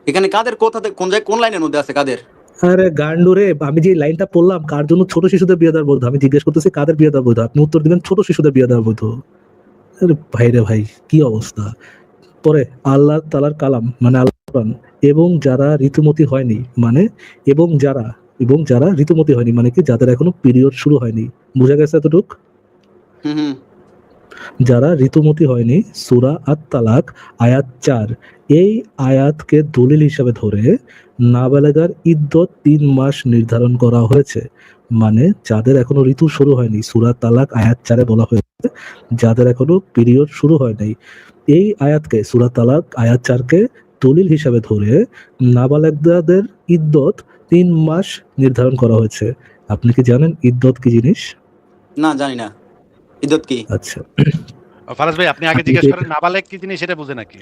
এখানে কাদের কোথাতে কোন জায়গায় কোন লাইনের মধ্যে আছে কাদের? আরে গান্ডু রে, আমি যে লাইনটা পড়লাম কার জন্য ছোট শিশুদের বিয়ে দেওয়া বৈধ, আমি জিজ্ঞেস করতেছি কাদের বিয়ে দেওয়া বৈধ, আপনি উত্তর দিবেন ছোট শিশুদের বিয়ে দেওয়া বৈধ। আরে ভাই রে ভাই, কি অবস্থা! পরে আল্লাহ তাআলার কালাম মানে আল কোরআন, এবং যারা ঋতুমতি হয়নি মানে, এবং যারা ঋতুমতি হয়নি মানে কি, যাদের এখনো পিরিয়ড শুরু হয়নি। বুঝা গেছে এতটুক? হুম। যারা ঋতুমতি হয়নি, সূরা আত-তালাক আয়াত ৪, এই আয়াতকে দলিল হিসাবে ধরে নাবালেগার ইদ্যত ৩ মাস নির্ধারণ করা হয়েছে। মানে যাদের এখনো ঋতু শুরু হয়নি, সূরা তালাক আয়াত ৪-এ বলা হয়েছে যাদের এখনো পিরিয়ড শুরু হয় নাই। এই আয়াতকে, সূরা তালাক আয়াত ৪-কে দলিল হিসাবে ধরে নাবালেগদের ইদ্যত ৩ মাস নির্ধারণ করা হয়েছে। আপনি কি জানেন ইদ্যত কি জিনিস? না জানি না, ইদ্যত কি? আচ্ছা, ফারাজ ভাই আপনি আগে আপনি জিজ্ঞেস কি করেন নাবালেগ কি জিনিস সেটা বুঝে নাকি?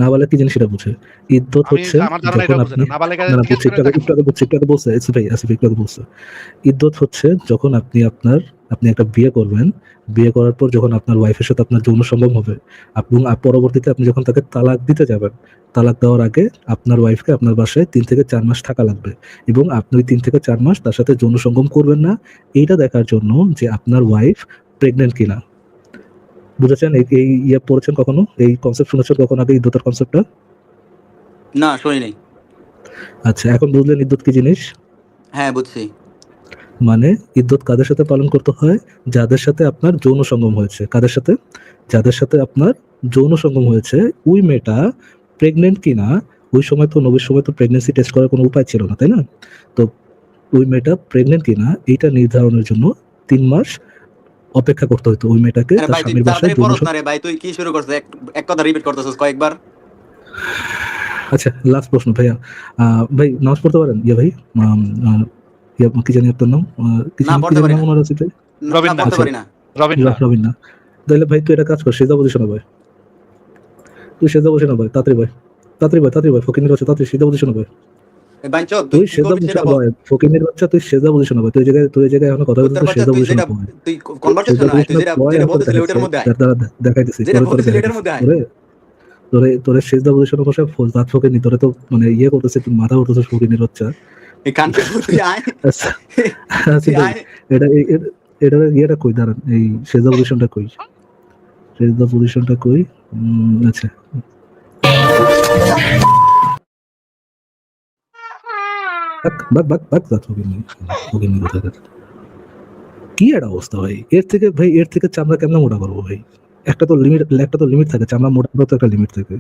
নাবালেগ কি জিনিস সেটা বুঝে? ইদ্যত হচ্ছে আমার ধারণা যখন এটা বুঝে আপনি, না, নাবালেগ না জিজ্ঞেস বুঝছি, করেন তাকে একটু আগে বলছে, আসিফ ভাই একটু আগে বলছে। ইদ্যত হচ্ছে যখন আপনি আপনার আপনি একটা বিয়ে করবেন, বিয়ে করার পর যখন আপনার ওয়াইফের সাথে আপনার যৌন সঙ্গম হবে এবং পরবর্তীতে আপনি যখন তাকে তালাক দিতে যাবেন, তালাক দেওয়ার আগে আপনার ওয়াইফকে আপনার বাসায় 3 থেকে 4 মাস থাকা লাগবে এবং আপনি ওই 3 থেকে 4 মাস তার সাথে যৌন সঙ্গম করবেন না, এইটা দেখার জন্য যে আপনার ওয়াইফ প্রেগনেন্ট কিনা। বুঝেছেন? এই ইয়ে পড়েছেন কখনো? এই কনসেপ্ট শুনেছেন কখনো আগে ইদ্যতের কনসেপ্টটা? না, শুনি নাই। আচ্ছা, এখন বুঝলেন ইদ্যত কি জিনিস? হ্যাঁ, বুঝছি। মানে ইদ্যত কাদের সাথে পালন করতে হয়? যাদের সাথে আপনার যৌন সঙ্গম হয়েছে। কাদের সাথে? যাদের সাথে আপনার যৌন সঙ্গম হয়েছে, ওই মেয়েটা প্রেগনেন্ট কিনা, ওই সময় তো নবীর সময় তো প্রেগন্যান্সি টেস্ট করার কোনো উপায় ছিল না, তাই না? তো ওই মেয়েটা প্রেগনেন্ট কিনা এইটা নির্ধারণের জন্য 3 মাস অপেক্ষা করতে হতো ওই মেয়েটাকে আরে তার ভাই, তুই স্বামীর বাসায় তাড়াতাড়ি যৌন পড়স না রে ভাই, তুই কি শুরু করছিস? এক কথা রিপিট করতেছিস কয়েকবার। আচ্ছা, লাস্ট প্রশ্ন ভাইয়া। ভাই নামাজ পড়তে পারেন? ইয়া ভাই, ইয়া কি জানি আপনার নাম? কি না, জানি পড়তে পারি নাম না। ওনার আছে ভাই? না, রবিন না। পড়তে পারি না। রবিন না। রবিন না। তাহলে ভাই তুই একটা কাজ কর, সেজদা পজিশন ভাই। তুই সেজদা পজিশন ভাই, তাড়াতাড়ি ভাই, তাড়াতাড়ি ভাই, তাড়াতাড়ি ভাই, ফকিনের বাচ্চা, তাড়াতাড়ি সেজদা পজিশন ভাই। এ বাইঞ্চোদ, তুই তুই কি সেজদা করবি সেটা পজিশন বল। ভাই, ফকিনের বাচ্চা, তুই সেজদা পজিশন ভাই। তুই এই জায়গায় এখন কথা বলছিস, তোর তুই বাচ্চা, সেজদা তুই পজিশন যেটা ভাই। তুই কনভারসেশন সেজদা আয়, তুই পজিশন যেটা ভাই, যেটা এখন বলতেছিলি ওটার মধ্যে আয়। দেখাইতেছি, যেটা তোরে বলতেছিলি এটার দেখাইতেছি। মধ্যে আয়। তোরে সেজদা পজিশনে বসে দাঁত ফকিনি, তোরে তো মানে ইয়ে করতেছে, তুই মাথা উঠতেছিস ফকিনের বাচ্চা। এই কানকে তুই আয়। আচ্ছা, আচ্ছা তুই ভাই, আয়। এটা এটা ইয়েটা কই, দাঁড়ান, এই সেজদা পজিশনটা কই, সেজদা পজিশনটা কই? আচ্ছা, বাক দাঁত ফকিনি কোথাকার। কি একটা অবস্থা ভাই! এর থেকে চামড়া কেমনে মোটা করবো ভাই? একটা তো লিমিট থাকে, চামড়া মোটা করার তো একটা লিমিট থাকে।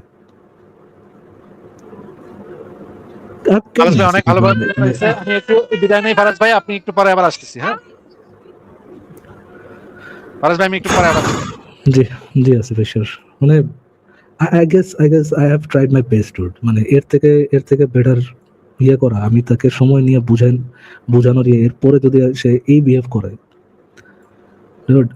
ফারাজ ভাই অনেক ভালোভাবে হয়েছে। আমি একটু বিদায় নেই ফারাজ ভাই, আপনি একটু পরে আবার আসতেছি। হ্যাঁ ফারাজ ভাই, আমি একটু পরে আবার আসতেছি। জি, জি আছে ভাই, শিওর। মানে I guess I have tried my best, dude. মানে এর থেকে বেটার ইয়ে করা, আমি তাকে সময় নিয়ে বোঝানোর এরপরে যদি সে এই বিহেভ করে, dude,